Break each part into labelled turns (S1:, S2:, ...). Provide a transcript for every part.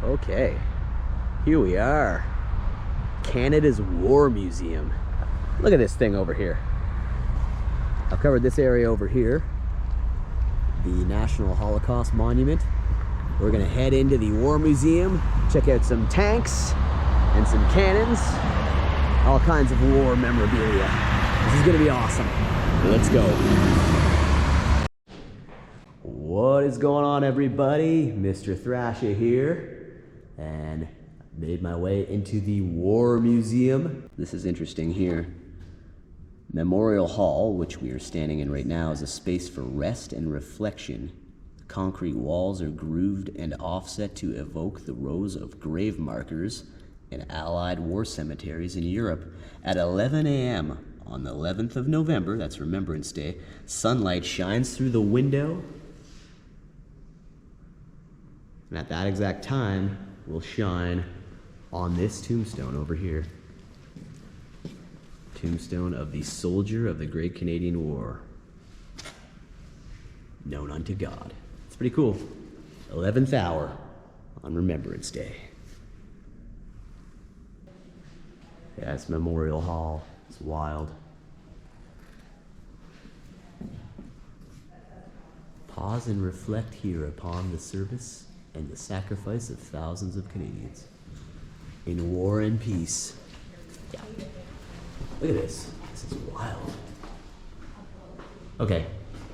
S1: Okay, here we are. Canada's War Museum. Look at this thing over here. I've covered this area over here, the National Holocaust Monument. We're gonna head into the War Museum, check out some tanks and some cannons, all kinds of war memorabilia. This is gonna be awesome. Let's go. What is going on, everybody? Mr. Thrasha here, and made my way into the War Museum. This is interesting here. Memorial Hall, which we are standing in right now, is a space for rest and reflection. The concrete walls are grooved and offset to evoke the rows of grave markers in Allied war cemeteries in Europe. At 11 a.m. on the 11th of November, that's Remembrance Day, sunlight shines through the window, and at that exact time will shine on this tombstone over here. Tombstone of the soldier of the Great Canadian War, known unto God. It's pretty cool. 11th hour on Remembrance Day. Yeah, it's Memorial Hall. It's wild. Pause and reflect here upon the service and the sacrifice of thousands of Canadians in war and peace. Yeah. Look at this. This is wild. Okay,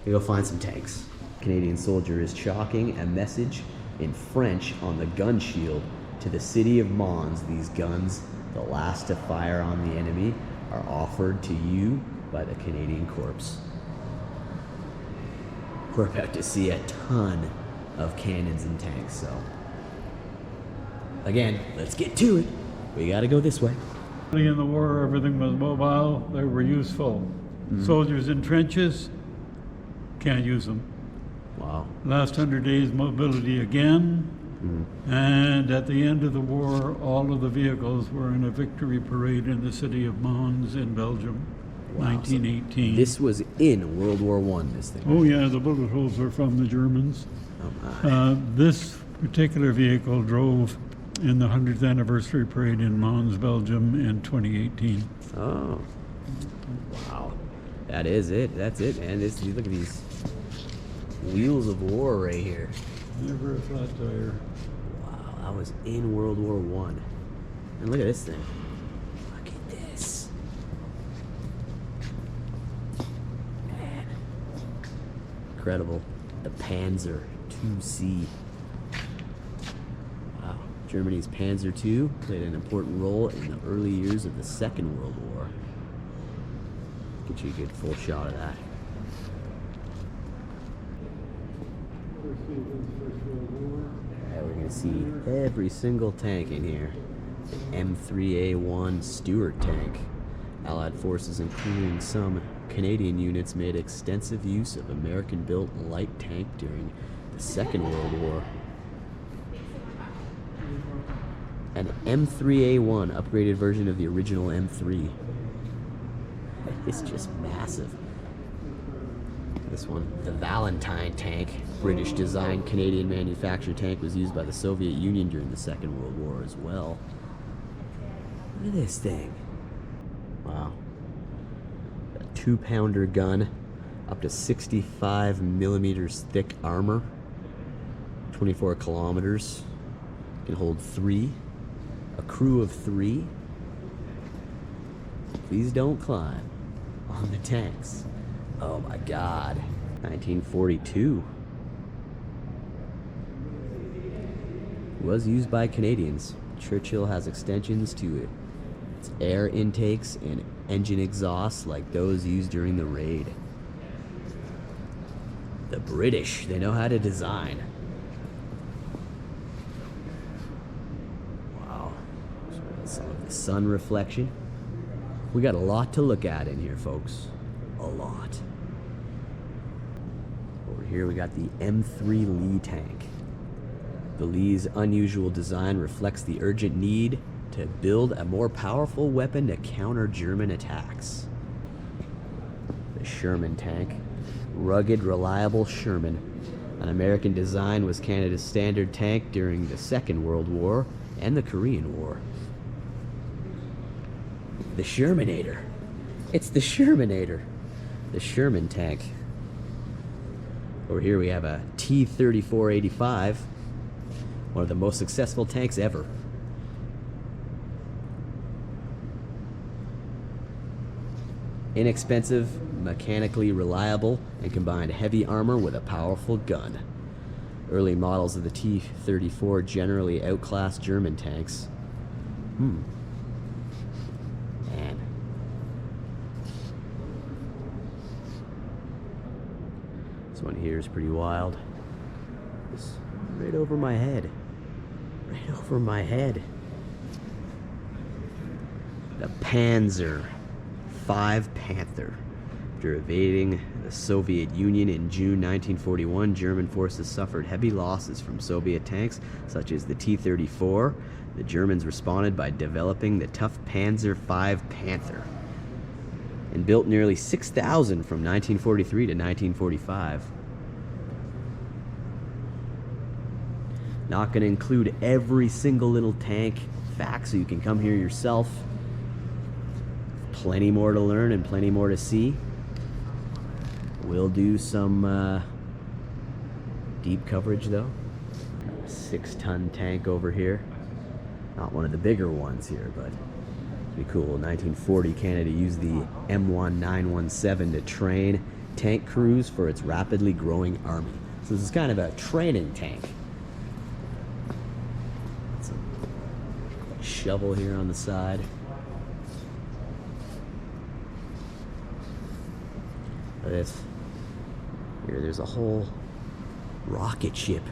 S1: we go find some tanks. Canadian soldier is chalking a message in French on the gun shield to the city of Mons. These guns, the last to fire on the enemy, are offered to you by the Canadian Corps. We're about to see a ton of cannons and tanks, so again, let's get to it. We gotta go this way.
S2: In the war, everything was mobile. They were useful. Soldiers in trenches, can't use them.
S1: Wow.
S2: Last 100 days, mobility again. And at the end of the war, all of the vehicles were in a victory parade in the city of Mons in Belgium,
S1: Wow.
S2: 1918.
S1: So this was in World War I, this thing.
S2: Oh yeah, the bullet holes were from the Germans.
S1: Oh my.
S2: This particular vehicle drove in the 100th anniversary parade in Mons, Belgium in 2018.
S1: Oh. Wow. That is it. That's it, man. Look at these wheels of war right here.
S2: Never a flat tire.
S1: Wow, that was in World War I. And look at this thing. Look at this. Man. Incredible. The Panzer II-C. Wow. Germany's Panzer II played an important role in the early years of the Second World War. Get you a good full shot of that. Alright, we're gonna see every single tank in here. M3A1 Stuart tank. Allied forces, including some Canadian units, made extensive use of American-built light tank during the Second World War. An M3A1 upgraded version of the original M3. It's just massive. This one, the Valentine tank, British designed, Canadian manufactured tank, was used by the Soviet Union during the Second World War as well. Look at this thing. Wow. A 2-pounder gun, up to 65 millimeters thick armor, 24 kilometers, can hold 3, a crew of 3. Please don't climb on the tanks. Oh my God. 1942. Was used by Canadians. Churchill has extensions to its air intakes and engine exhausts like those used during the raid. The British, they know how to design. Wow. Some of the sun reflection. We got a lot to look at in here, folks. A lot. Over here we got the M3 Lee tank. The Lee's unusual design reflects the urgent need to build a more powerful weapon to counter German attacks. The Sherman tank. Rugged, reliable Sherman. An American design was Canada's standard tank during the Second World War and the Korean War. The Shermanator. It's the Shermanator. The Sherman tank. Over here we have a T-3485, one of the most successful tanks ever. Inexpensive, mechanically reliable, and combined heavy armor with a powerful gun. Early models of the T-34 generally outclassed German tanks. Man. This one here is pretty wild. It's right over my head. Right over my head. The Panzer V Panther. After evading the Soviet Union in June 1941, German forces suffered heavy losses from Soviet tanks such as the T-34. The Germans responded by developing the tough Panzer V Panther and built nearly 6,000 from 1943 to 1945. Not going to include every single little tank fact, so you can come here yourself. Plenty more to learn and plenty more to see. We'll do some deep coverage though. 6-ton tank over here. Not one of the bigger ones here, but it'd be cool. In 1940, Canada used the M1917 to train tank crews for its rapidly growing army. So this is kind of a training tank. Some shovel here on the side. This here, there's a whole rocket ship.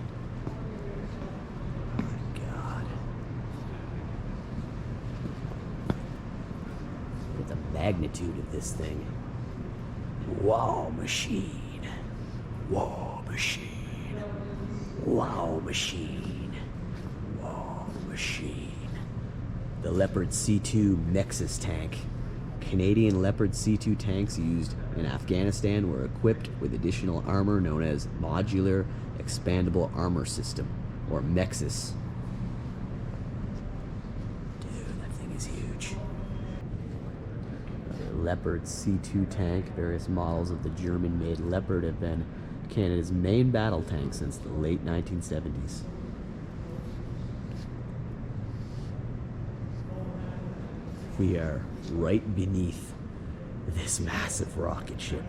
S1: Oh my God. Look at the magnitude of this thing. Wow machine. Wow machine. Wow machine. Wow machine. The Leopard C2 Nexus tank. Canadian Leopard C2 tanks used in Afghanistan were equipped with additional armor known as Modular Expandable Armor System, or MEXUS. Dude, that thing is huge. The Leopard C2 tank, various models of the German-made Leopard have been Canada's main battle tank since the late 1970s. We are right beneath this massive rocket ship.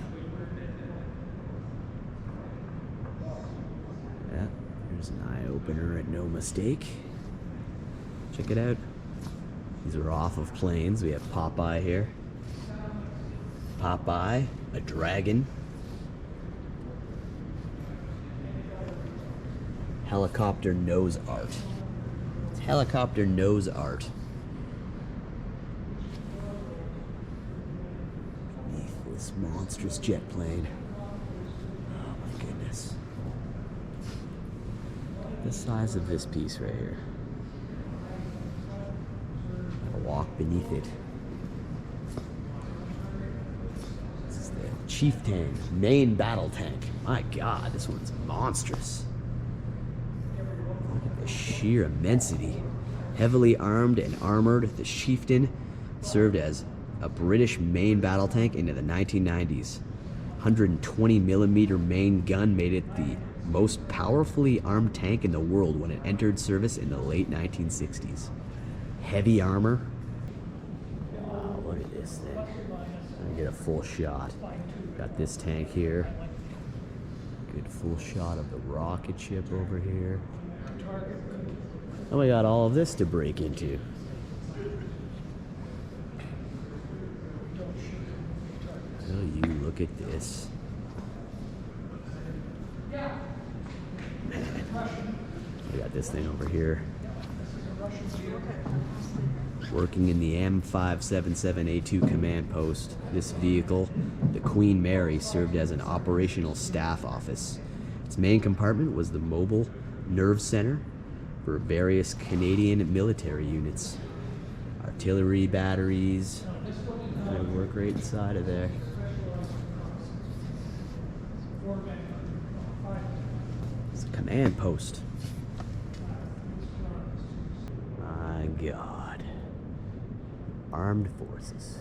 S1: Yeah, there's an eye opener at no mistake. Check it out. These are off of planes. We have Popeye here. Popeye, a dragon. Helicopter nose art. It's helicopter nose art. This monstrous jet plane. Oh my goodness. The size of this piece right here. Gotta walk beneath it. This is the Chieftain main battle tank. My God, this one's monstrous. Look at the sheer immensity. Heavily armed and armored, the Chieftain served as a British main battle tank into the 1990s. 120mm main gun made it the most powerfully armed tank in the world when it entered service in the late 1960s. Heavy armor. Wow, look at this thing. I get a full shot. Got this tank here. Good full shot of the rocket ship over here. And we got all of this to break into. Oh, you look at this. Man. We got this thing over here. Working in the M577A2 command post, this vehicle, the Queen Mary, served as an operational staff office. Its main compartment was the mobile nerve center for various Canadian military units. Artillery batteries, they work right inside of there. Command post. My God. Armed forces.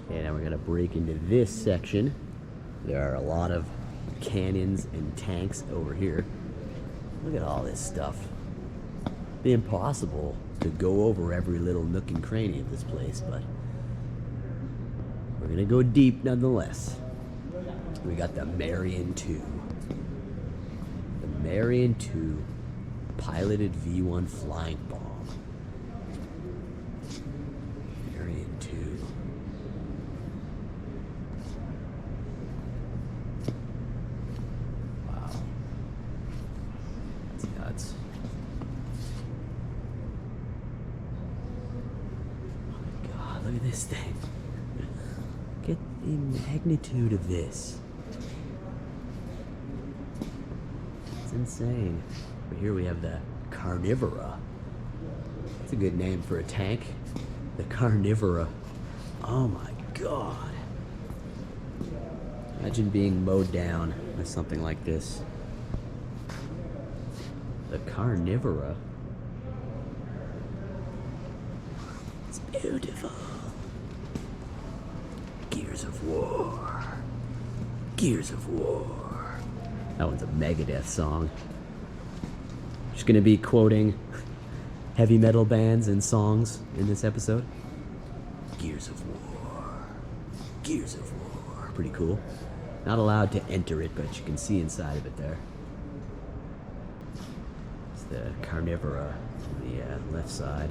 S1: Okay, now we're gonna break into this section. There are a lot of cannons and tanks over here. Look at all this stuff. It'd be impossible to go over every little nook and cranny of this place, but we're gonna go deep nonetheless. We got the Marion II. The Marion II piloted V1 flying bomb. Marion II. Wow. That's nuts. Oh my God, look at this thing. Get the magnitude of this. It's insane. But here we have the Carnivora. That's a good name for a tank. The Carnivora. Oh my God. Imagine being mowed down by something like this. The Carnivora. It's beautiful. Gears of War. Gears of War. That one's a Megadeth song. Just gonna be quoting heavy metal bands and songs in this episode. Gears of War. Gears of War. Pretty cool. Not allowed to enter it, but you can see inside of it there. It's the Carnivora on the left side.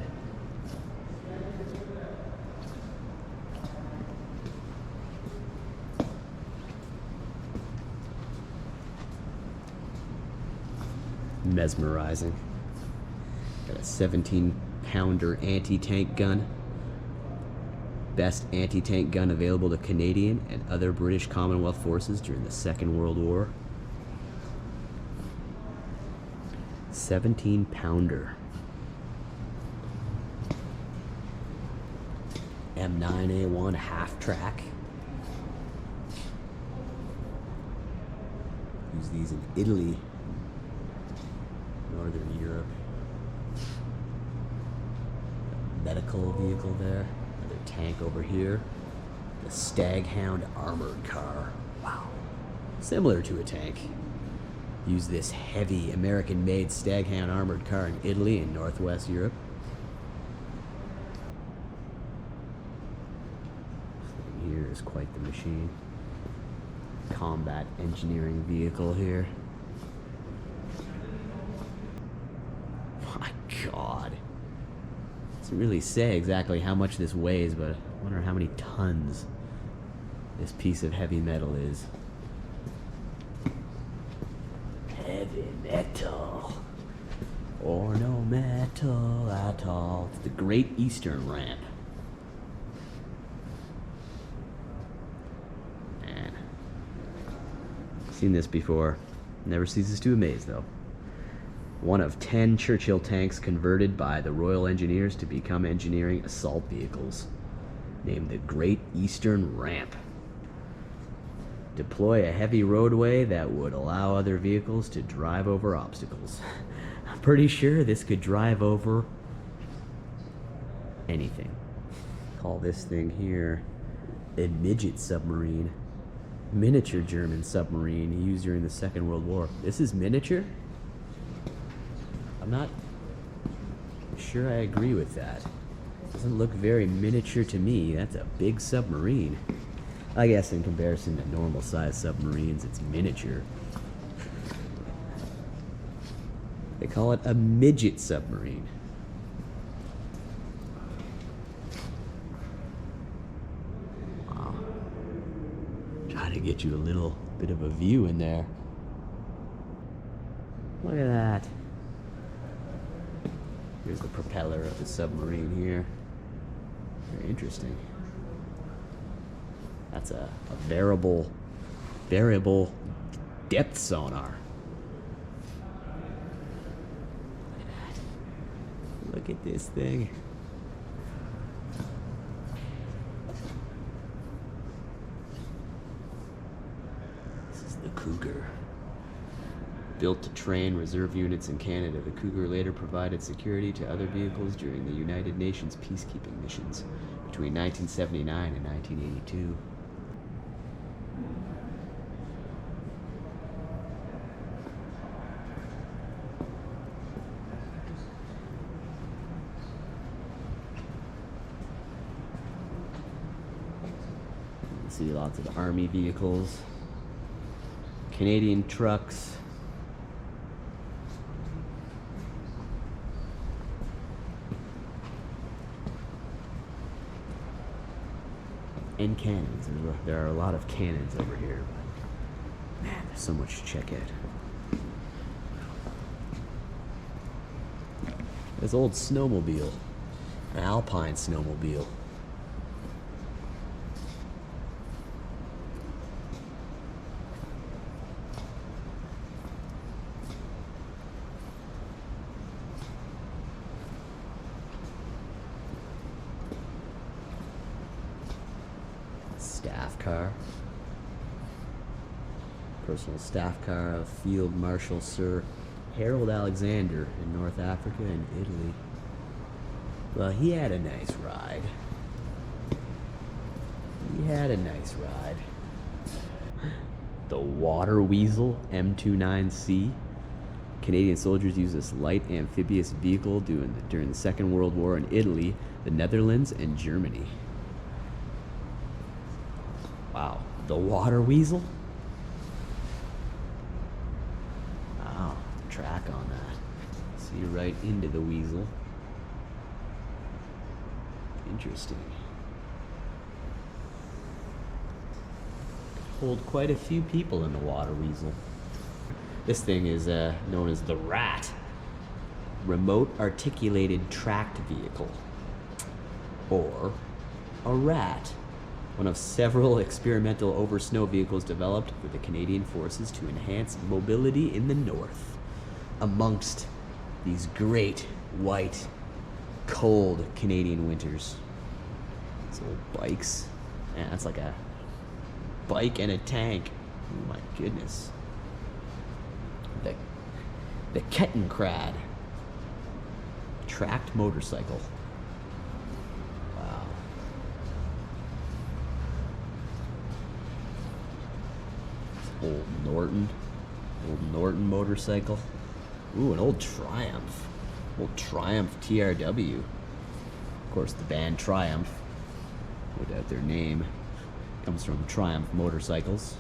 S1: Mesmerizing. Got a 17-pounder anti-tank gun. Best anti-tank gun available to Canadian and other British Commonwealth forces during the Second World War. 17-pounder. M9A1 half-track. Use these in Italy. Northern Europe. Medical vehicle there. Another tank over here. The Staghound armored car. Wow. Similar to a tank. Use this heavy American-made Staghound armored car in Italy and Northwest Europe. Here is quite the machine. Combat engineering vehicle here. God. Doesn't really say exactly how much this weighs, but I wonder how many tons this piece of heavy metal is. Heavy metal. Or no metal at all. It's the Great Eastern Ramp. Man. Seen this before. Never ceases to amaze, though. One of 10 Churchill tanks converted by the Royal Engineers to become engineering assault vehicles, named the Great Eastern Ramp. Deploy a heavy roadway that would allow other vehicles to drive over obstacles. I'm pretty sure this could drive over anything. Call this thing here a midget submarine. Miniature German submarine used during the Second World War. This is miniature? I'm not sure I agree with that. Doesn't look very miniature to me. That's a big submarine. I guess in comparison to normal sized submarines, it's miniature. They call it a midget submarine. Wow. Trying to get you a little bit of a view in there. Look at that. Here's the propeller of the submarine here. Very interesting. That's a variable depth sonar. Look at that. Look at this thing. This is the Cougar. Built to train reserve units in Canada, the Cougar later provided security to other vehicles during the United Nations peacekeeping missions between 1979 and 1982. You see lots of army vehicles, Canadian trucks, and cannons. There are a lot of cannons over here, but man, there's so much to check out. This old snowmobile, an Alpine snowmobile. Staff car. Personal staff car of Field Marshal Sir Harold Alexander in North Africa and Italy. Well, he had a nice ride. The Water Weasel M29C. Canadian soldiers used this light amphibious vehicle during the Second World War in Italy, the Netherlands, and Germany. Wow, the Water Weasel? Wow, track on that. See right into the weasel. Interesting. Hold quite a few people in the Water Weasel. This thing is known as the RAT, Remote Articulated Tracked Vehicle, or a RAT. One of several experimental over-snow vehicles developed for the Canadian Forces to enhance mobility in the north amongst these great, white, cold Canadian winters. These old bikes. Man, that's like a bike and a tank. Oh my goodness. The Kettenkrad. Tracked motorcycle. Wow. Old Norton motorcycle. Ooh, an old Triumph. Old Triumph TRW. Of course, the band Triumph, without their name, comes from Triumph Motorcycles.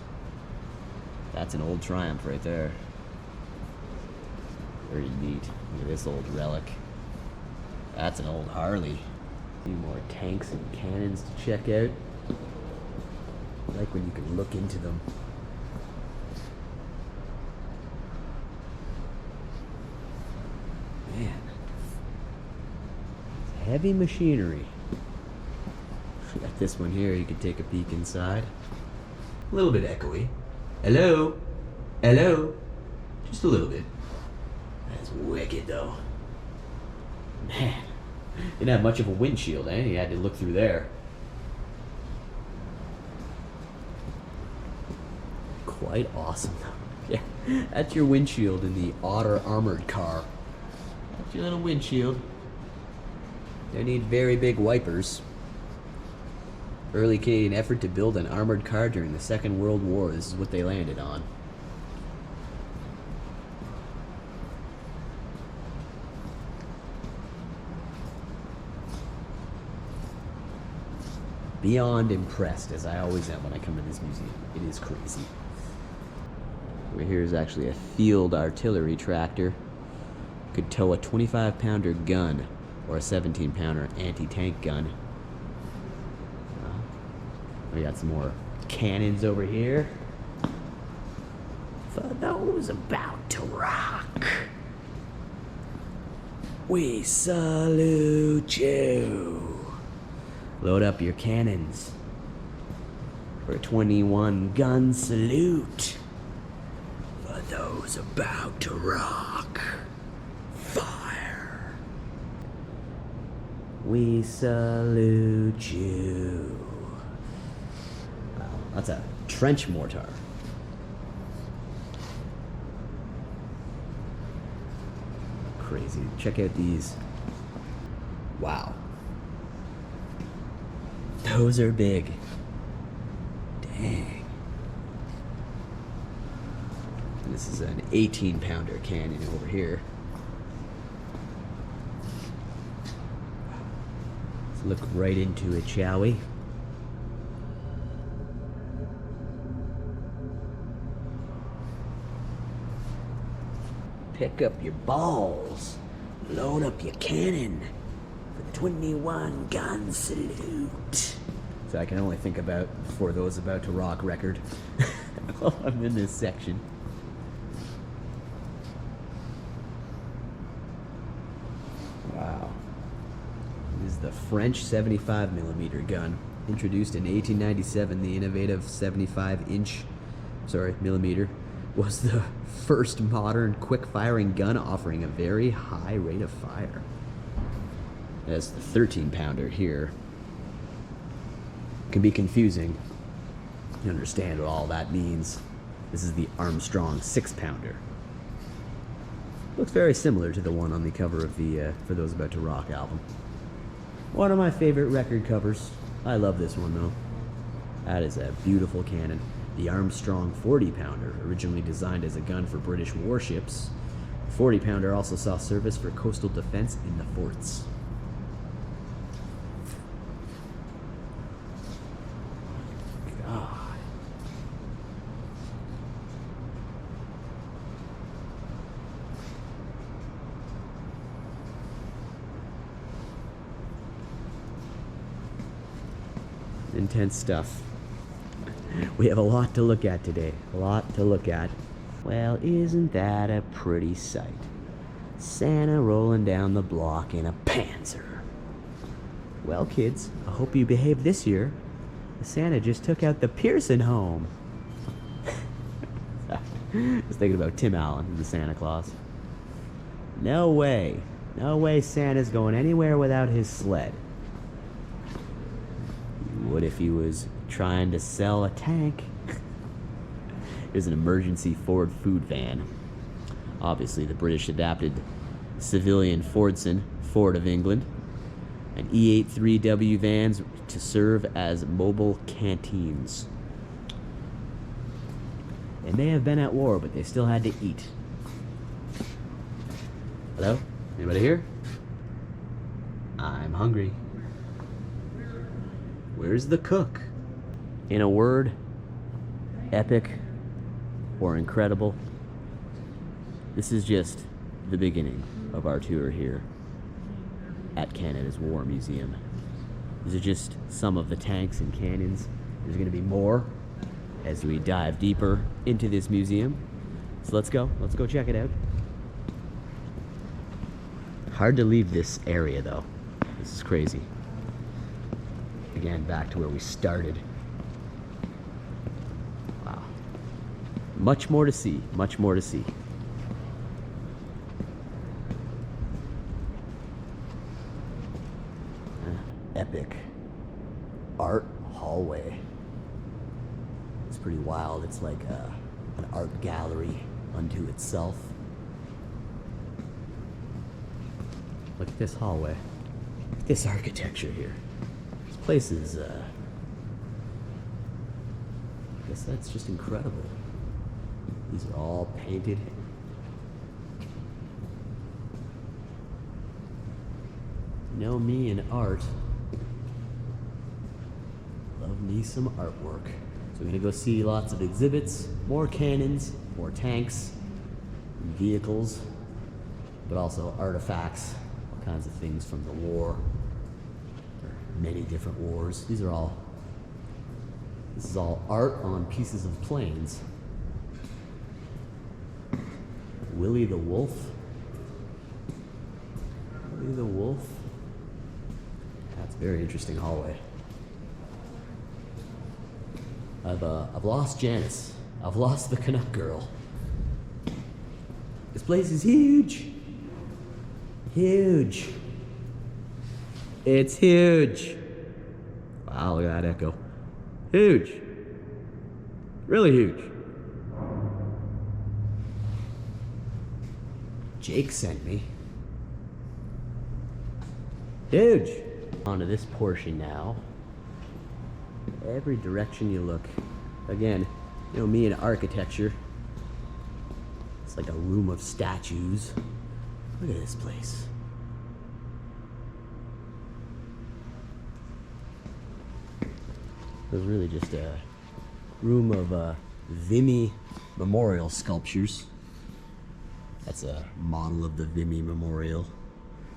S1: That's an old Triumph right there. Very neat. Look at this old relic. That's an old Harley. A few more tanks and cannons to check out. I like when you can look into them. Man. It's heavy machinery. Got this one here, you can take a peek inside. A little bit echoey. Hello? Hello? Just a little bit. That's wicked though. Man. Didn't have much of a windshield, eh? You had to look through there. Quite awesome. Yeah, that's your windshield in the Otter armored car. That's your little windshield. They need very big wipers. Early Canadian effort to build an armored car during the Second World War. This is what they landed on. Beyond impressed, as I always am when I come to this museum. It is crazy. Over here is actually a field artillery tractor. Could tow a 25-pounder gun or a 17-pounder anti-tank gun. We got some more cannons over here. For those about to rock, we salute you. Load up your cannons for a 21-gun salute. For those about to rock, fire. We salute you. Wow, that's a trench mortar. crazy. Check out these. Wow. Those are big. Dang. And this is an 18-pounder cannon over here. Let's look right into it, shall we? Pick up your balls. Load up your cannon for the 21 gun salute. So I can only think about For Those About to Rock record while I'm in this section. Wow. This is the French 75mm gun. Introduced in 1897, the innovative 75mm was the first modern quick-firing gun offering a very high rate of fire. That's the 13-pounder here. Can be confusing. You understand what all that means. This is the Armstrong 6-pounder. Looks very similar to the one on the cover of the For Those About to Rock album. One of my favorite record covers. I love this one though. That is a beautiful cannon. The Armstrong 40-pounder, originally designed as a gun for British warships. The 40-pounder also saw service for coastal defense in the forts. God. Intense stuff. We have a lot to look at today. A lot to look at. Well, isn't that a pretty sight? Santa rolling down the block in a Panzer. Well, kids, I hope you behaved this year. Santa just took out the Pearson home. I was thinking about Tim Allen, the Santa Claus. No way. No way Santa's going anywhere without his sled. What if he was trying to sell a tank? Here's an emergency Ford food van. Obviously, the British adapted civilian Fordson, Ford of England, and E83W vans to serve as mobile canteens. They may have been at war, but they still had to eat. Hello? Anybody here? I'm hungry. Where's the cook? In a word, epic or incredible. This is just the beginning of our tour here at Canada's War Museum. These are just some of the tanks and cannons. There's going to be more as we dive deeper into this museum. So let's go check it out. Hard to leave this area though. This is crazy. Again, back to where we started. Wow. Much more to see, much more to see. Epic art hallway. It's pretty wild. It's like an art gallery unto itself. Look at this hallway. Look at this architecture here. This place is, I guess that's just incredible. These are all painted. You know me and art. Love me some artwork. So we're gonna go see lots of exhibits, more cannons, more tanks, vehicles, but also artifacts, all kinds of things from the war, or many different wars. This is all art on pieces of planes. Willie the Wolf. Willie the Wolf. That's a very interesting hallway. I've lost Janice. I've lost the Canuck girl. This place is huge. Huge. It's huge. Wow, look at that echo. Huge. Really huge. Jake sent me. Huge! Onto this portion now. Every direction you look. Again, you know me and architecture. It's like a room of statues. Look at this place. It was really just a room of Vimy memorial sculptures. That's a model of the Vimy memorial.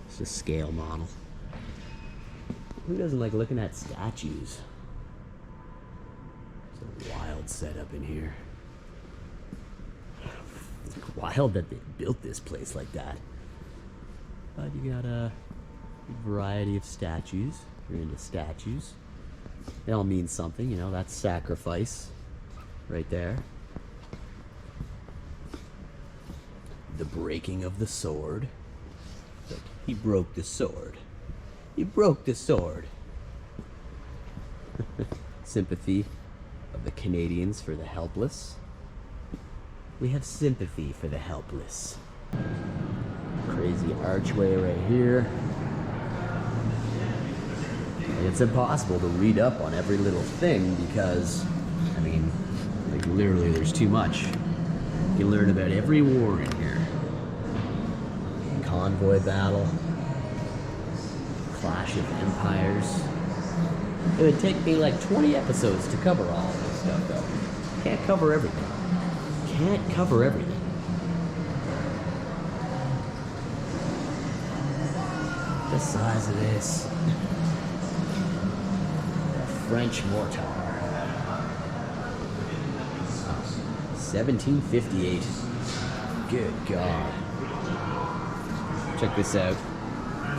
S1: It's a scale model. Who doesn't like looking at statues? It's a wild setup in here. It's wild that they built this place like that. But you got a variety of statues. If you're into statues, they all mean something, you know, that's sacrifice right there. The breaking of the sword. Look, he broke the sword. He broke the sword. Sympathy of the Canadians for the helpless. We have sympathy for the helpless. Crazy archway right here. And it's impossible to read up on every little thing because, I mean, like literally there's too much. You can learn about every war in here. Convoy battle. Clash of empires. It would take me like 20 episodes to cover all of this stuff though. Can't cover everything. Can't cover everything. The size of this. French mortar. 1758. Good God. Check this out.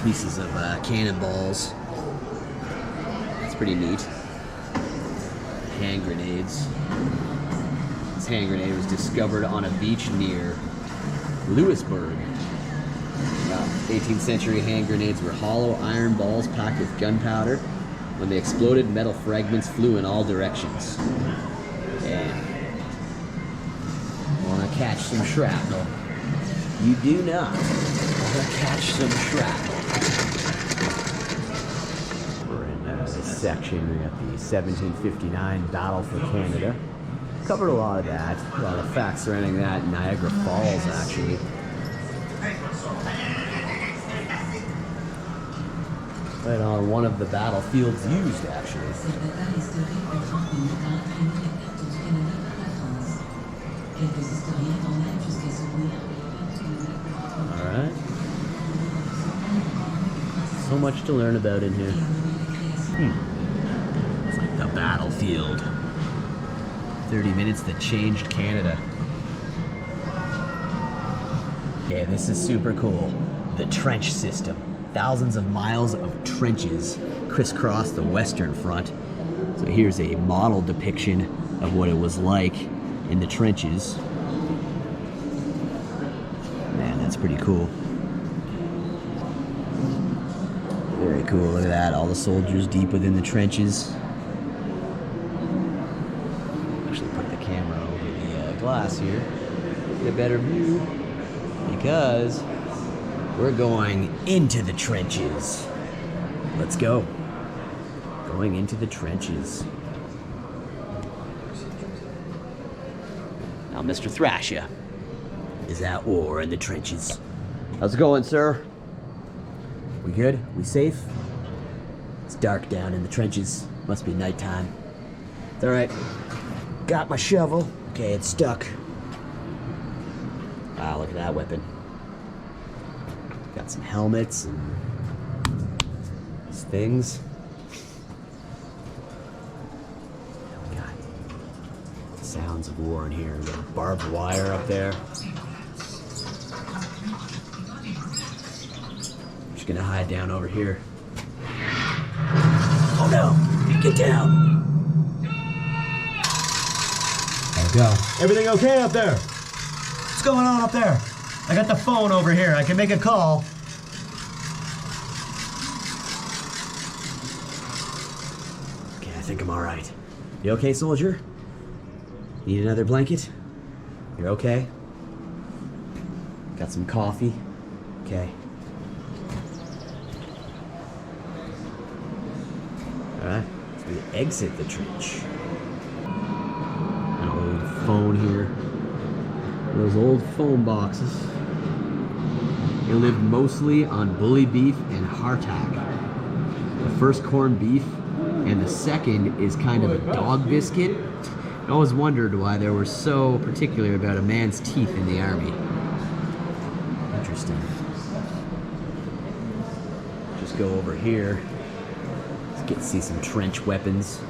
S1: Pieces of cannonballs. That's pretty neat. Hand grenades. This hand grenade was discovered on a beach near Louisbourg. 18th century hand grenades were hollow iron balls packed with gunpowder. When they exploded, metal fragments flew in all directions. Yeah. Want to catch some shrapnel? You do not want to catch some shrapnel. We're in this section. We got the 1759 Battle for Canada. Covered a lot of that. A lot of facts surrounding that. Niagara Falls, actually. Right on one of the battlefields used, actually. Alright. So much to learn about in here. It's like the battlefield. 30 minutes that changed Canada. Yeah, this is super cool. The trench system. Thousands of miles of trenches crisscross the Western Front. So here's a model depiction of what it was like in the trenches. Man, that's pretty cool. Very cool, look at that. All the soldiers deep within the trenches. Actually put the camera over the glass here. Get a better view because we're going into the trenches. Let's go. Going into the trenches. Now, Mr. Thrasha is at war in the trenches. How's it going, sir? We good? We safe? It's dark down in the trenches. Must be nighttime. It's alright. Got my shovel. Okay, it's stuck. Wow, look at that weapon. Got some helmets and these things. Oh, God. Sounds of war in here. We got barbed wire up there. Just gonna hide down over here. Oh no! Get down! There we go.
S3: Everything okay up there? What's going on up there? I got the phone over here. I can make a call.
S1: Okay, I think I'm all right. You okay, soldier? Need another blanket? You're okay? Got some coffee? Okay. exit the trench. An old phone here. Those old phone boxes. They lived mostly on bully beef and hardtack. The first corned beef and the second is kind of a dog biscuit. I always wondered why they were so particular about a man's teeth in the army. Interesting. Just go over here. Let's get to see some trench weapons.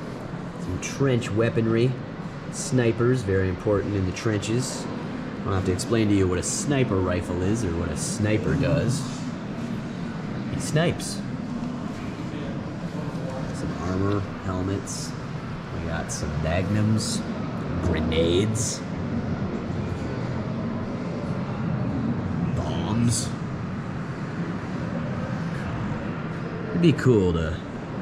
S1: Some trench weaponry. Snipers, very important in the trenches. I don't have to explain to you what a sniper rifle is or what a sniper does. He snipes. Some armor, helmets. We got some magnums, grenades, bombs. It'd be cool to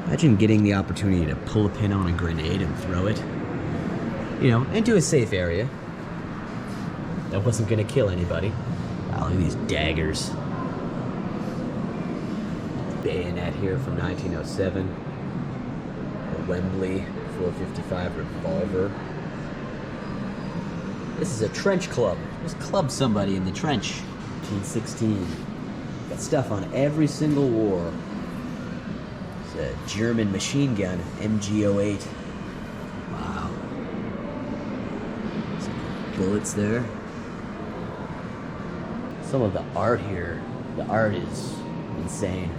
S1: imagine getting the opportunity to pull a pin on a grenade and throw it, you know, into a safe area that wasn't gonna kill anybody. Wow, look at these daggers. Bayonet here from 1907. A Wembley 455 revolver. This is a trench club. Just club somebody in the trench. 1916. Got stuff on every single war. It's a German machine gun, MG08. Wow. Some bullets there. Some of the art here, the art is insane.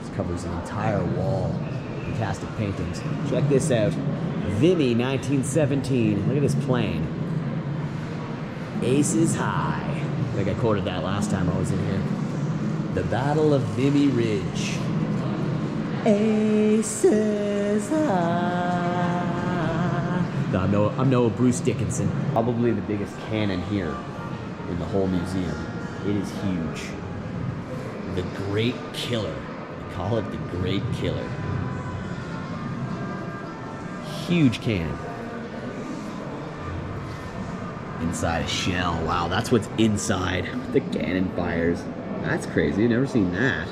S1: This covers an entire wall. Fantastic paintings. Check this out. Vimy 1917. Look at this plane. Aces high. I think I quoted that last time I was in here. The Battle of Vimy Ridge. Aces high. No, I'm no Bruce Dickinson. Probably the biggest cannon here in the whole museum. It is huge. The Great Killer. They call it the Great Killer. Huge cannon. Inside a shell. Wow, that's what's inside. The cannon fires. That's crazy. Never seen that.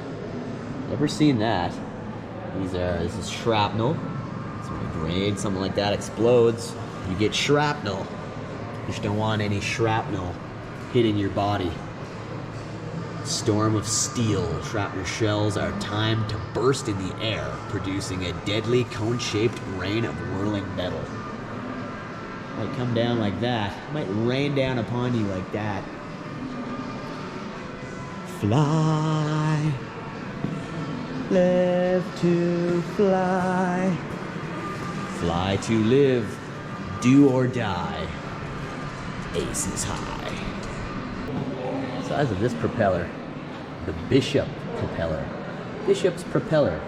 S1: Never seen that. This is shrapnel. So when a grenade, something like that explodes, you get shrapnel. You just don't want any shrapnel hitting your body. Storm of steel. Shrapnel shells are timed to burst in the air, producing a deadly cone-shaped rain of whirling metal. Might come down like that. Might rain down upon you like that. Fly. Live to fly. Fly to live. Do or die. Aces high. Size of this propeller. The Bishop propeller. Bishop's propeller.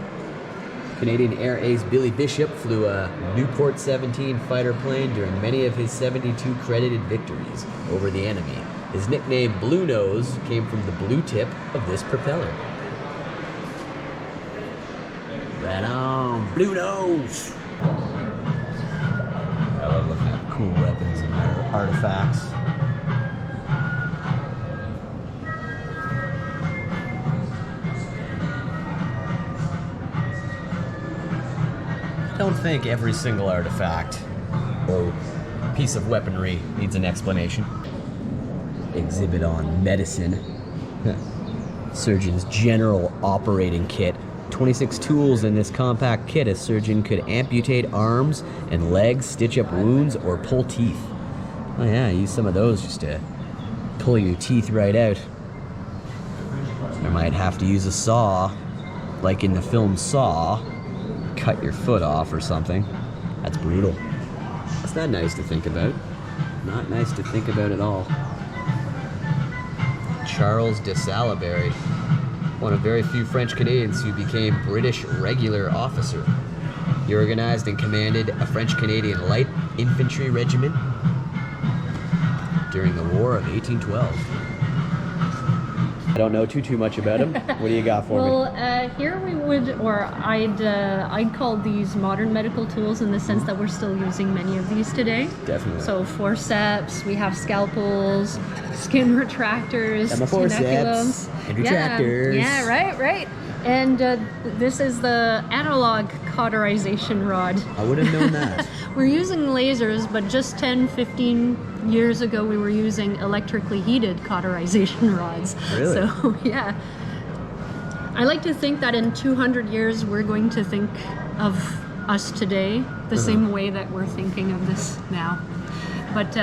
S1: Canadian Air Ace Billy Bishop flew a Newport 17 fighter plane during many of his 72 credited victories over the enemy. His nickname Blue Nose came from the blue tip of this propeller. Right on, Blue Nose! I love looking at cool weapons and their artifacts. I don't think every single artifact or piece of weaponry needs an explanation. Exhibit on medicine. Surgeon's general operating kit. 26 tools in this compact kit. A surgeon could amputate arms and legs, stitch up wounds, or pull teeth. Oh yeah, use some of those just to pull your teeth right out. I might have to use a saw, like in the film Saw. Cut your foot off or something. That's brutal. That's not nice to think about. Not nice to think about at all. Charles de Salaberry, one of very few French Canadians who became British regular officer. He organized and commanded a French Canadian light infantry regiment during the War of 1812. I don't know too much about him. What do you got for me?
S4: Well, here we would, or I'd call these modern medical tools in the sense that we're still using many of these today.
S1: Definitely.
S4: So forceps, we have scalpels, skin retractors,
S1: And the forceps.
S4: tenaculums.
S1: And retractors.
S4: Yeah, right. And this is the analog cauterization rod.
S1: I would have known that.
S4: We're using lasers, but just 10, 15 years ago we were using electrically heated cauterization rods.
S1: Really?
S4: So, yeah. I like to think that in 200 years we're going to think of us today the same way that we're thinking of this now. But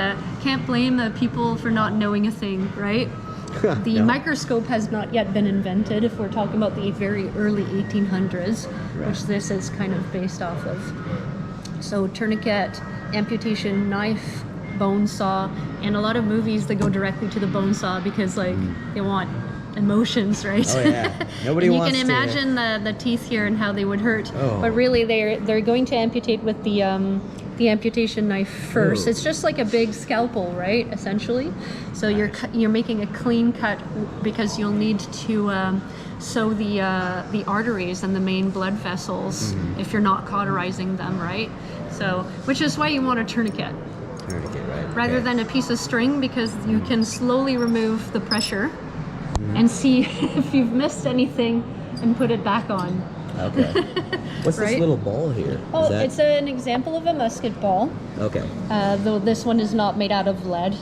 S4: can't blame people for not knowing a thing, right? The
S1: No.
S4: microscope has not yet been invented if we're talking about the very early 1800s,
S1: Right.
S4: which this is kind of based off of. So tourniquet, amputation, knife, bone saw, and a lot of movies that go directly to the bone saw because like they want emotions, right?
S1: Oh yeah. Nobody
S4: and you
S1: wants
S4: can
S1: to.
S4: imagine the teeth here and how they would hurt.
S1: Oh.
S4: But really they're going to amputate with the amputation knife first.
S1: Oh.
S4: It's just like a big scalpel, right? Essentially. So you're making a clean cut because you'll need to sew the arteries and the main blood vessels if you're not cauterizing them, right? So, which is why you want a tourniquet
S1: Tourniquet, right?
S4: rather
S1: Okay.
S4: than a piece of string because you can slowly remove the pressure and see if you've missed anything and put it back on.
S1: Okay. What's this
S4: Right?
S1: little ball here?
S4: Oh,
S1: Is that...
S4: it's an example of a musket ball,
S1: Okay.
S4: though this one is not made out of lead.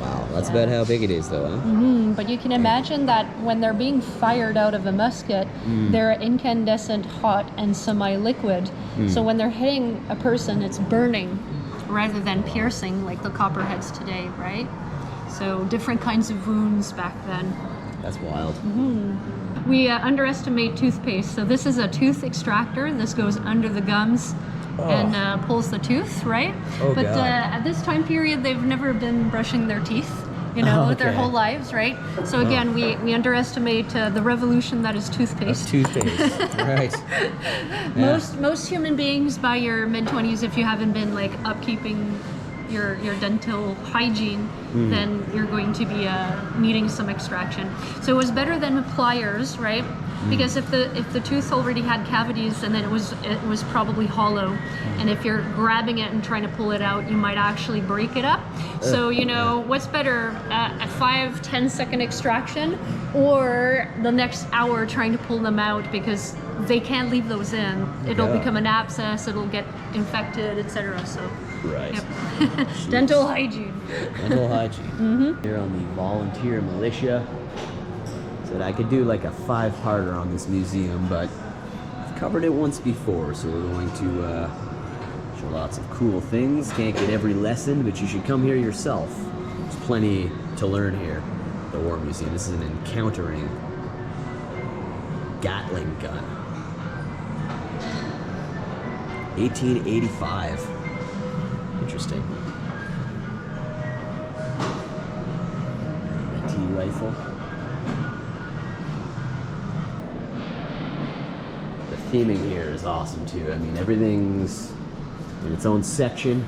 S1: Wow. That's about how big it is, though, huh?
S4: But you can imagine that when they're being fired out of a musket, they're incandescent, hot, and semi-liquid. So when they're hitting a person, it's burning rather than piercing like the copperheads today, right? So different kinds of wounds back then.
S1: That's wild.
S4: We underestimate toothpaste. So this is a tooth extractor. This goes under the gums and pulls the tooth, right?
S1: Oh,
S4: but
S1: God.
S4: at this time period, they've never been brushing their teeth, you know, their
S1: Okay.
S4: whole lives, right? So again, we underestimate the revolution that is toothpaste.
S1: Toothpaste. Right.
S4: Most human beings by your mid-20s, if you haven't been like upkeeping your dental hygiene, then you're going to be needing some extraction. So it was better than pliers, right? Because if the tooth already had cavities, and then it was probably hollow, and if you're grabbing it and trying to pull it out, you might actually break it up. So you know what's better, a 5-10 second extraction, or the next hour trying to pull them out because they can't leave those in. It'll
S1: Yeah.
S4: become an abscess. It'll get infected, etc. So.
S1: Right.
S4: Yep. Dental hygiene.
S1: Dental hygiene. Here on the volunteer militia. Said I could do like a 5-parter on this museum, but I've covered it once before, so we're going to show lots of cool things. Can't get every lesson, but you should come here yourself. There's plenty to learn here. The War Museum. This is an encountering Gatling gun. 1885. Interesting. A T rifle. The theming here is awesome too. I mean, everything's in its own section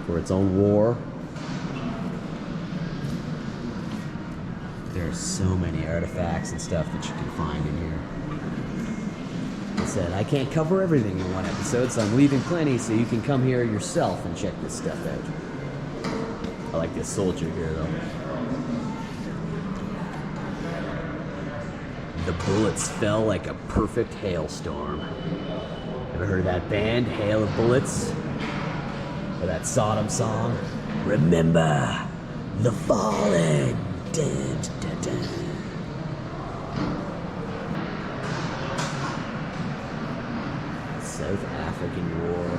S1: for its own war. There are so many artifacts and stuff that you can find in here. I said, I can't cover everything in one episode, so I'm leaving plenty so you can come here yourself and check this stuff out. I like this soldier here, though. The bullets fell like a perfect hailstorm. Ever heard of that band, Hail of Bullets? Or that Sodom song? Remember the fallen. Dun, dun, dun. South African War.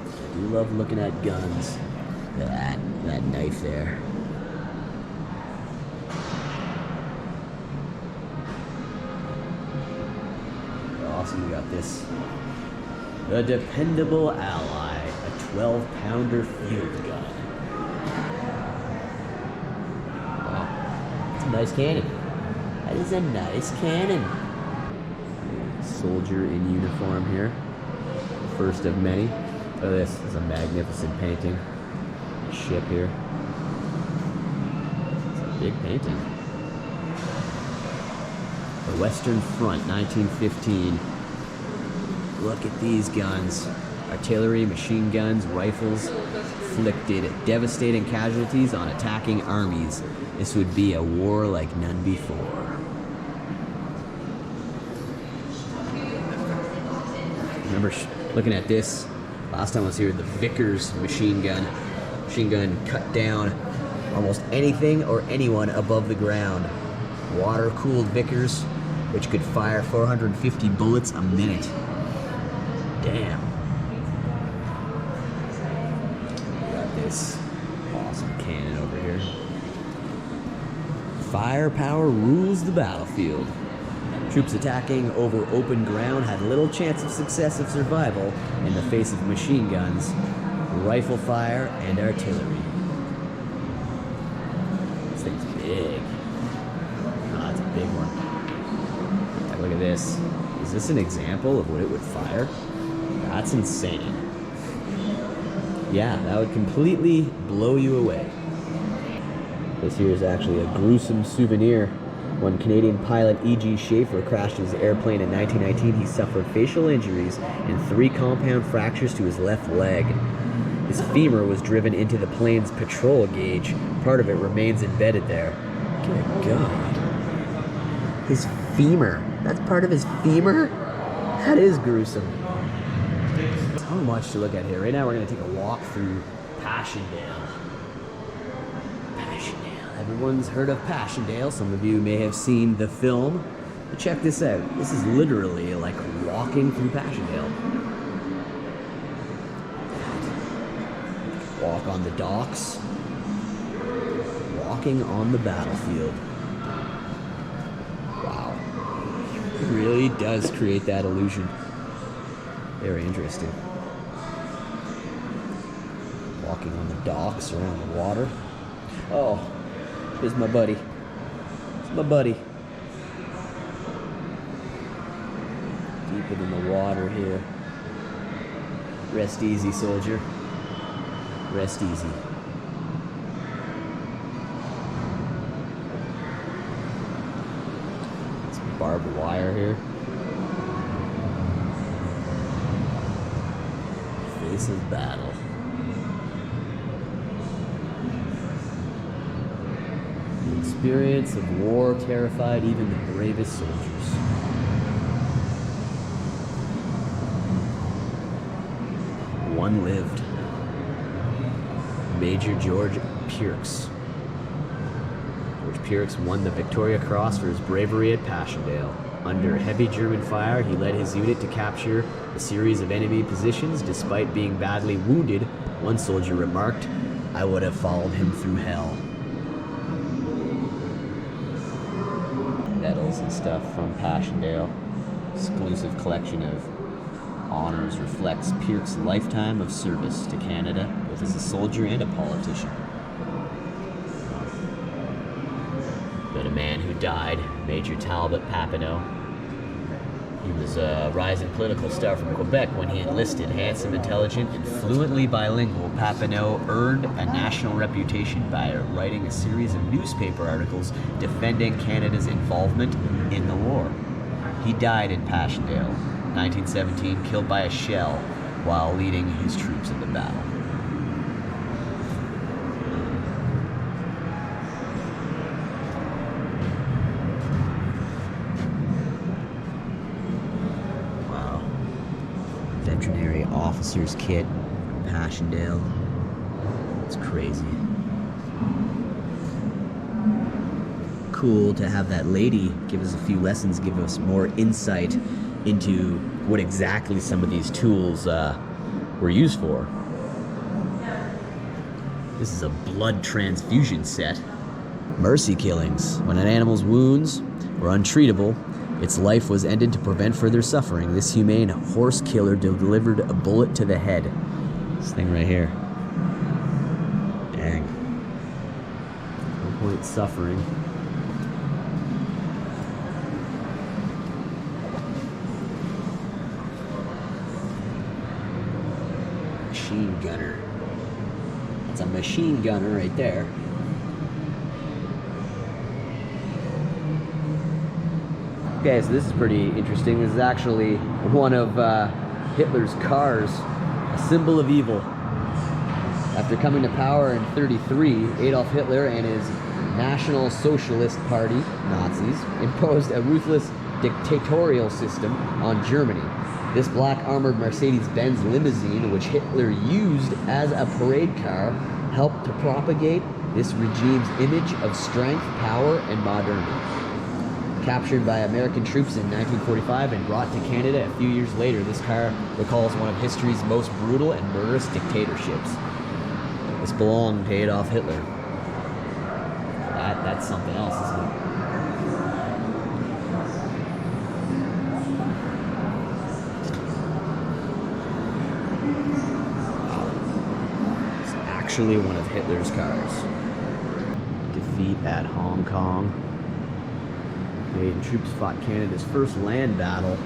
S1: I do love looking at guns. Look at that knife there. Awesome, we got this. The Dependable Ally, a 12-pounder field gun. Wow, it's a nice cannon. That is a nice cannon. Soldier in uniform here. First of many. Oh, this is a magnificent painting. Ship here. It's a big painting. The Western Front, 1915. Look at these guns. Artillery, machine guns, rifles, inflicted devastating casualties on attacking armies. This would be a war like none before. Remember looking at this last time I was here, the Vickers machine gun. Machine gun cut down almost anything or anyone above the ground. Water-cooled Vickers, which could fire 450 bullets a minute. Damn. Got this awesome cannon over here. Firepower rules the battlefield. Troops attacking over open ground had little chance of success of survival in the face of machine guns, rifle fire, and artillery. This thing's big. Ah, it's a big one. Like, look at this. Is this an example of what it would fire? That's insane. Yeah, that would completely blow you away. This here is actually a gruesome souvenir. When Canadian pilot E.G. Schaefer crashed his airplane in 1919, he suffered facial injuries and 3 compound fractures to his left leg. His femur was driven into the plane's patrol gauge. Part of it remains embedded there. Good God. His femur. That's part of his femur? That is gruesome. So much to look at here. Right now we're going to take a walk through Passchendaele. Everyone's heard of Passchendaele. Some of you may have seen the film. But check this out. This is literally like walking through Passchendaele. Walk on the docks. Walking on the battlefield. Wow. It really does create that illusion. Very interesting. Walking on the docks around the water. Oh. Here's my buddy. It's my buddy. Deeper than the water here. Rest easy, soldier. Rest easy. Some barbed wire here. Face of battle. The experience of war terrified even the bravest soldiers. One lived. Major George Pierce. George Pierce won the Victoria Cross for his bravery at Passchendaele. Under heavy German fire, he led his unit to capture a series of enemy positions. Despite being badly wounded, one soldier remarked, "I would have followed him through hell." Medals and stuff from Passchendaele. Exclusive collection of honors reflects Pierce's lifetime of service to Canada, both as a soldier and a politician. But a man who died, Major Talbot Papineau. He was a rising political star from Quebec when he enlisted. Handsome, intelligent, and fluently bilingual, Papineau earned a national reputation by writing a series of newspaper articles defending Canada's involvement in the war. He died in Passchendaele, 1917, killed by a shell while leading his troops in the battle. Veterinary officer's kit, Passchendaele. It's crazy. Cool to have that lady give us a few lessons, give us more insight into what exactly some of these tools were used for. This is a blood transfusion set. Mercy killings. When an animal's wounds were untreatable, its life was ended to prevent further suffering. This humane horse killer delivered a bullet to the head. This thing right here. Dang. No point suffering. Machine gunner. That's a machine gunner right there. Okay, so this is pretty interesting. This is actually one of Hitler's cars, a symbol of evil. After coming to power in 33, Adolf Hitler and his National Socialist Party, Nazis, imposed a ruthless dictatorial system on Germany. This black armored Mercedes-Benz limousine, which Hitler used as a parade car, helped to propagate this regime's image of strength, power, and modernity. Captured by American troops in 1945 and brought to Canada a few years later, this car recalls one of history's most brutal and murderous dictatorships. This belonged to Adolf Hitler. That's something else, isn't it? It's actually one of Hitler's cars. Defeat at Hong Kong. Canadian troops fought Canada's first land battle,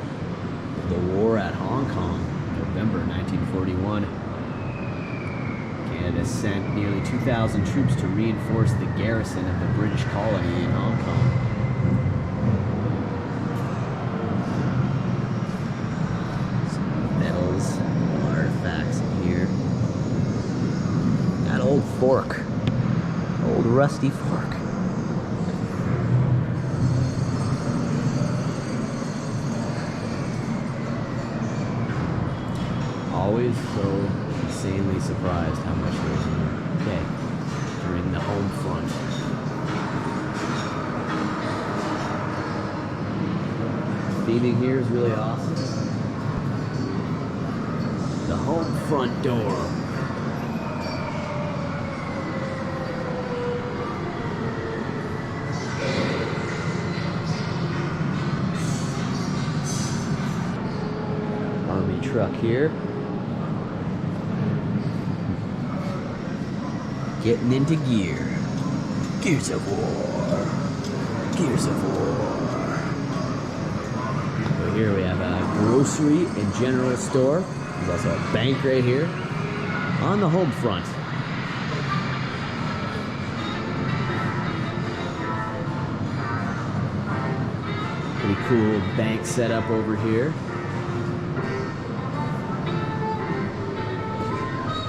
S1: the War at Hong Kong, November 1941. Canada sent nearly 2,000 troops to reinforce the garrison of the British colony in Hong Kong. Some medals, artifacts in here. That old fork. Old rusty fork. Always so insanely surprised how much there is in here. Okay, during the home front. Theming here is really awesome. The home front door. Army truck here. Getting into gear. Gears of War. Gears of War. So here we have a grocery and general store. There's also a bank right here. On the home front. Pretty cool bank setup over here.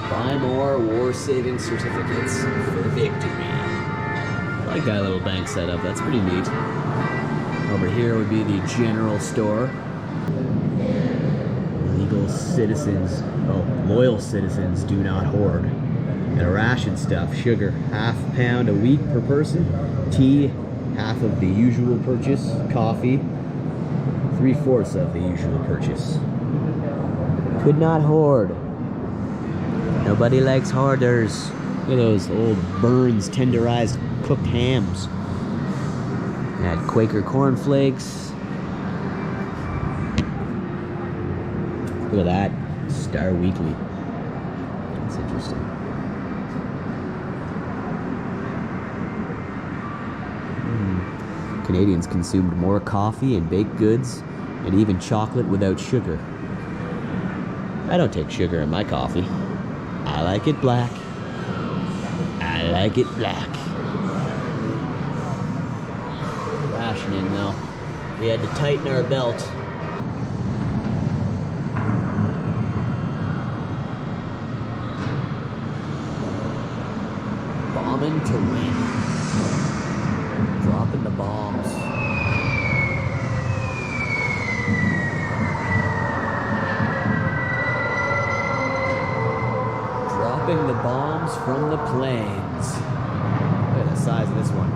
S1: Buy more war-saving certificates for victory. I like that little bank setup. That's pretty neat. Over here would be the general store. Loyal citizens do not hoard. And ration stuff, sugar, ½ pound a week per person. Tea, half of the usual purchase. Coffee, 3/4 of the usual purchase. Could not hoard. Nobody likes hoarders. Look at those old Burns tenderized cooked hams. Add Quaker cornflakes. Look at that. Star Weekly. That's interesting. Canadians consumed more coffee and baked goods and even chocolate without sugar. I don't take sugar in my coffee. I like it black. I like it black. Rationing though. We had to tighten our belt. Bombing to win. Dropping the bombs. Dropping the bombs from the planes. Look at the size of this one.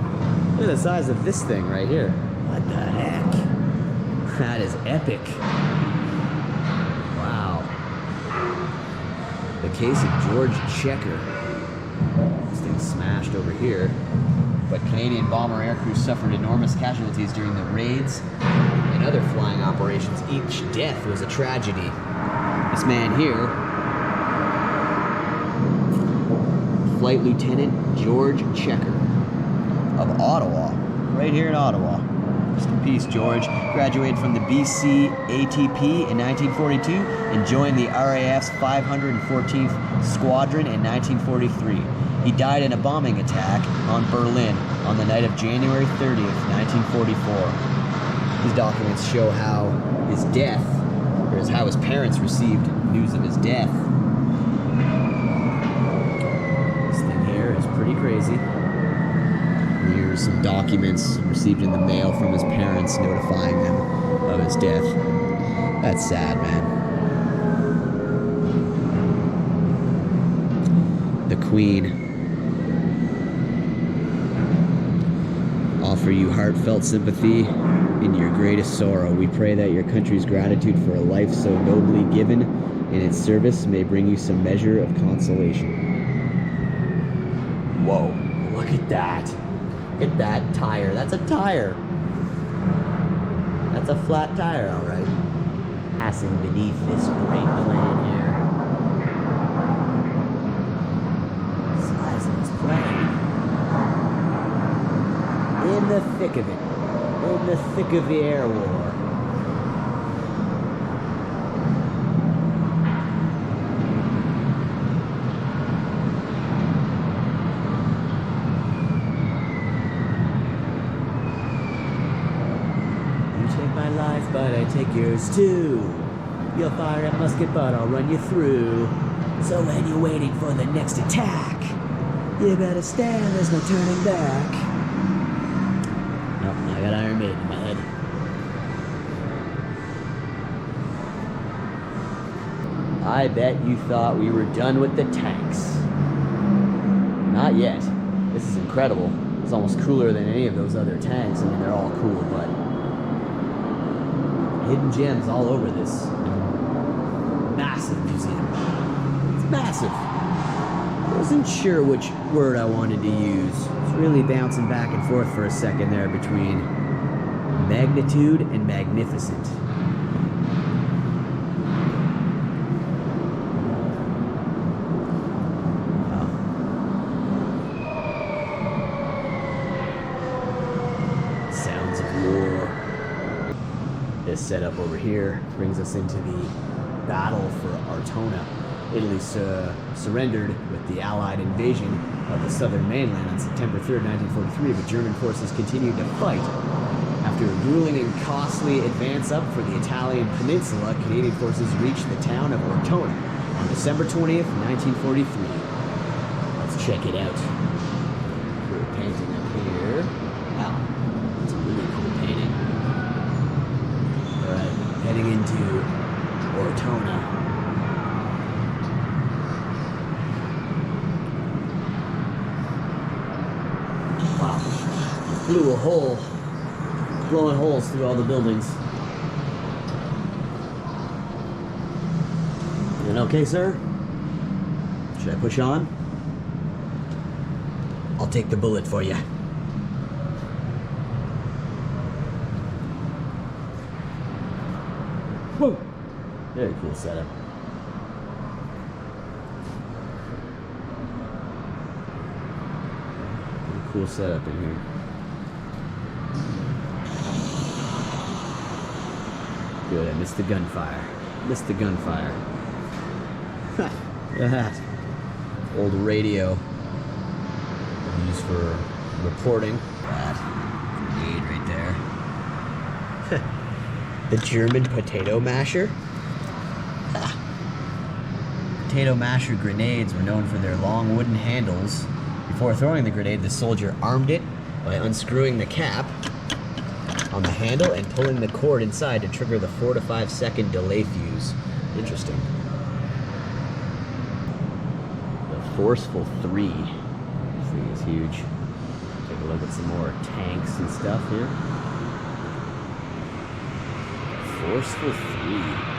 S1: Look at the size of this thing right here. What the heck? That is epic. Wow. The case of George Checker. This thing's smashed over here. But Canadian bomber aircrew suffered enormous casualties during the raids and other flying operations. Each death was a tragedy. This man here, Flight Lieutenant George Checker of Ottawa, right here in Ottawa. Rest in peace, George. Graduated from the BC ATP in 1942 and joined the RAF's 514th Squadron in 1943. He died in a bombing attack on Berlin on the night of January 30th, 1944. These documents show how his death, or how his parents received news of his death. crazy. Here's some documents received in the mail from his parents notifying them of his death. That's sad, man. The Queen. Offer you heartfelt sympathy in your greatest sorrow. We pray that your country's gratitude for a life so nobly given in its service may bring you some measure of consolation. Whoa, look at that. Look at that tire. That's a tire. That's a flat tire, all right. Passing beneath this great plan here. Size of this plan. In the thick of it. In the thick of the air war. You take my life, but I take yours too. You'll fire a musket, but I'll run you through. So when you're waiting for the next attack, you better stand, there's no turning back. Nope, I got Iron Maiden in my head. I bet you thought we were done with the tanks. Not yet. This is incredible. It's almost cooler than any of those other tanks. I mean, they're all cool, but hidden gems all over this massive museum. It's massive. I wasn't sure which word I wanted to use. It's really bouncing back and forth for a second there between magnitude and magnificent. Sounds of war. This setup over here brings us into the battle for Artona. Italy surrendered with the Allied invasion of the southern mainland on September 3rd, 1943, but German forces continued to fight. After a grueling and costly advance up for the Italian peninsula, Canadian forces reached the town of Ortona on December 20th, 1943. Let's check it out. Cool painting up here. Wow, it's a really cool painting. Alright, heading into Ortona. Wow. Blew a hole. Blowing holes through all the buildings. Doing okay, sir? Should I push on? I'll take the bullet for you. Whoa! Very cool setup. Cool setup in here. Good, I missed the gunfire. Missed the gunfire. Look at that. Old radio. Used for reporting. That grenade right there. The German potato masher. Potato masher grenades were known for their long wooden handles. Before throwing the grenade, the soldier armed it by unscrewing the cap on the handle and pulling the cord inside to trigger the 4 to 5 second delay fuse. Interesting. The Forceful 3. This thing is huge. Take a look at some more tanks and stuff here. Forceful 3.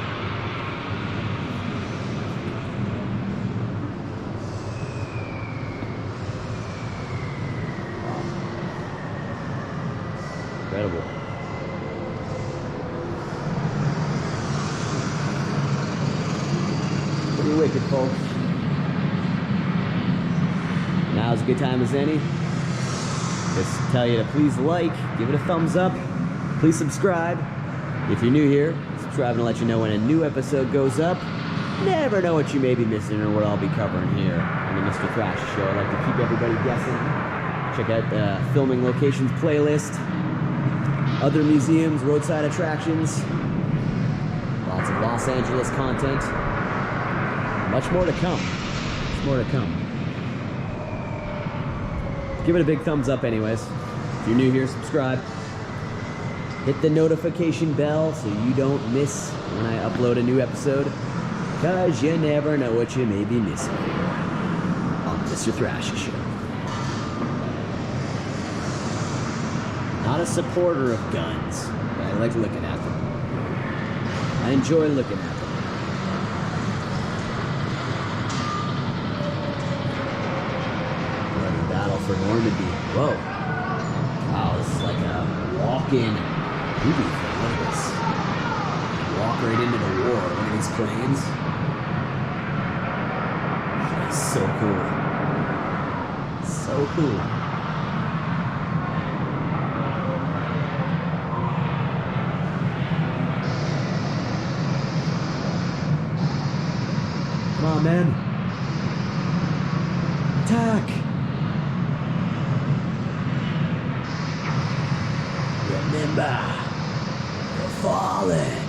S1: Incredible. Pretty wicked, folks. Now's a good time as any. Just tell you to please like, give it a thumbs up, please subscribe. If you're new here, subscribe and let you know when a new episode goes up. Never know what you may be missing or what I'll be covering here on the Mr. Thrasha Show. I like to keep everybody guessing. Check out the filming locations playlist. Other museums, roadside attractions, lots of Los Angeles content, much more to come. Much more to come. Give it a big thumbs up anyways. If you're new here, subscribe. Hit the notification bell so you don't miss when I upload a new episode. Cause you never know what you may be missing here on Mr. Thrasha Show. Not a supporter of guns, but I like looking at them. I enjoy looking at them. Bloody battle for Normandy. Whoa. Wow, this is like a walk-in movie thing. Look at this. Walk right into the war. Look at these planes. That's so cool. So cool. Come on, man. Attack! Remember, you're fallen.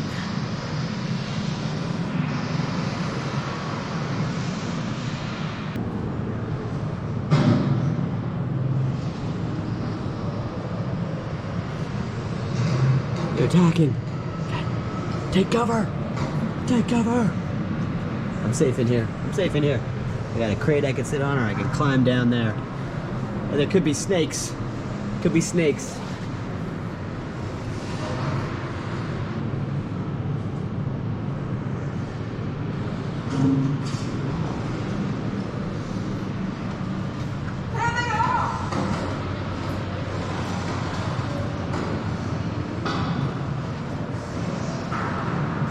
S1: They're attacking. Take cover! Take cover! I'm safe in here. I'm safe in here. I got a crate I can sit on, or I can climb down there. And there could be snakes. Could be snakes.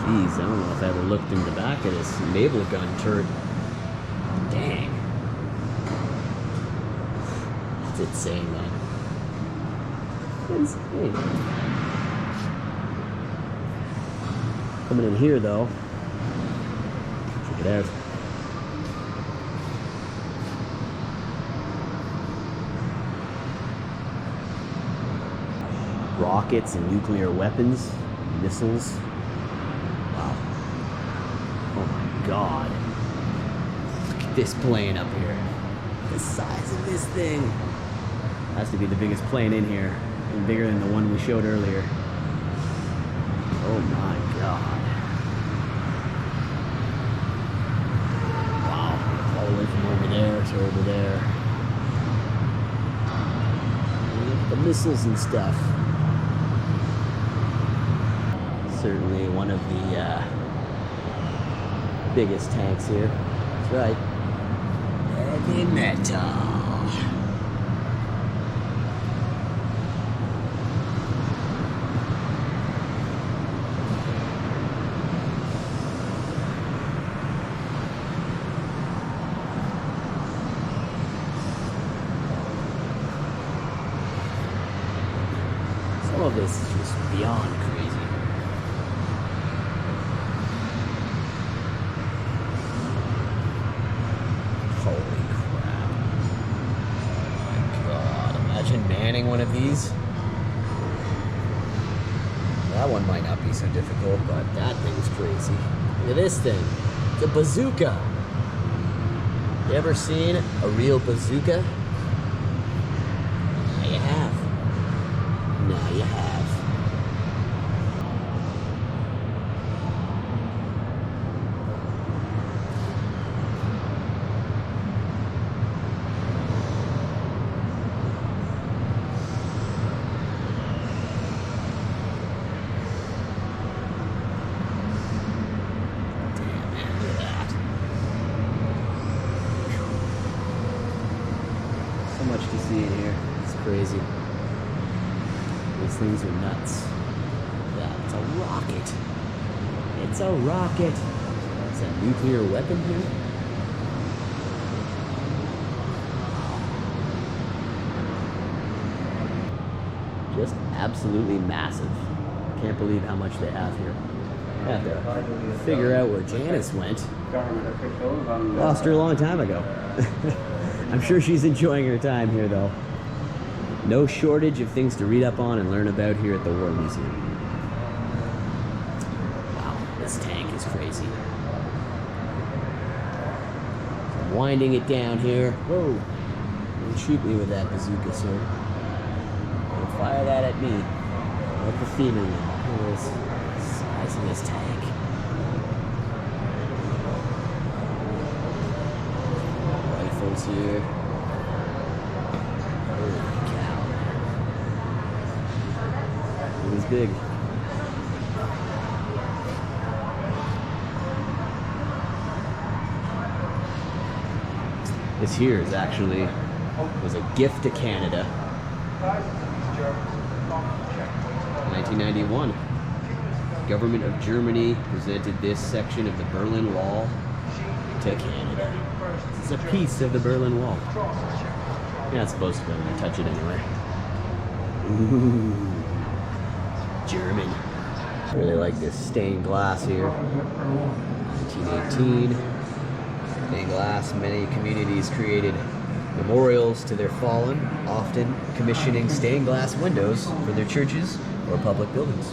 S1: Jeez, I don't know if I ever looked in the back of this naval gun turret. Dang. That's insane, man. Insane. Coming in here, though. Check it out. Rockets and nuclear weapons, missiles. Wow. Oh my god. Look at this plane up here. The size of this thing. Has to be the biggest plane in here. And bigger than the one we showed earlier. Oh my god. Wow. All the way from over there to over there. Look at the missiles and stuff. Certainly one of the biggest tanks here. That's right. Heavy metal. Some of this is just beyond crazy. Holy crap. Oh my god. Imagine manning one of these. That one might not be so difficult, but that thing's crazy. Look at this thing. It's a bazooka. You ever seen a real bazooka? Now you have. Now you have. So much to see in here. It's crazy. These things are nuts. Yeah, it's a rocket. It's a rocket. It's a nuclear weapon here. Just absolutely massive. Can't believe how much they have here. I have to figure out where Janice went. Lost her a long time ago. I'm sure she's enjoying her time here, though. No shortage of things to read up on and learn about here at the War Museum. Wow, this tank is crazy. I'm winding it down here. Whoa. Don't shoot me with that bazooka, sir. Don't fire that at me. Let the theme in. Look at this size of this tank. Rifles here. Holy cow. It was big. This here is actually was a gift to Canada in 1991. Government of Germany presented this section of the Berlin Wall to Canada. It's a piece of the Berlin Wall. You're not supposed to be able to touch it anyway. Ooh, German. I really like this stained glass here. 1918. Stained glass, many communities created memorials to their fallen, often commissioning stained glass windows for their churches or public buildings.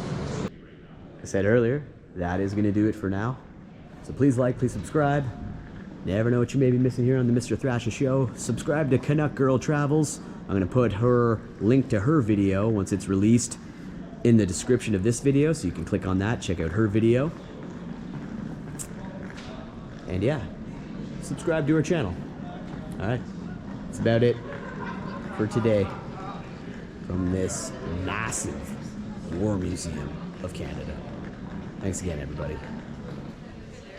S1: I said earlier, that is going to do it for now. So please like, please subscribe. Never know what you may be missing here on the Mr. Thrasha Show. Subscribe to Canuck Girl Travels. I'm going to put her link to her video once it's released in the description of this video, so you can click on that, check out her video. And yeah, subscribe to her channel. Alright, that's about it for today from this massive War Museum of Canada. Thanks again, everybody.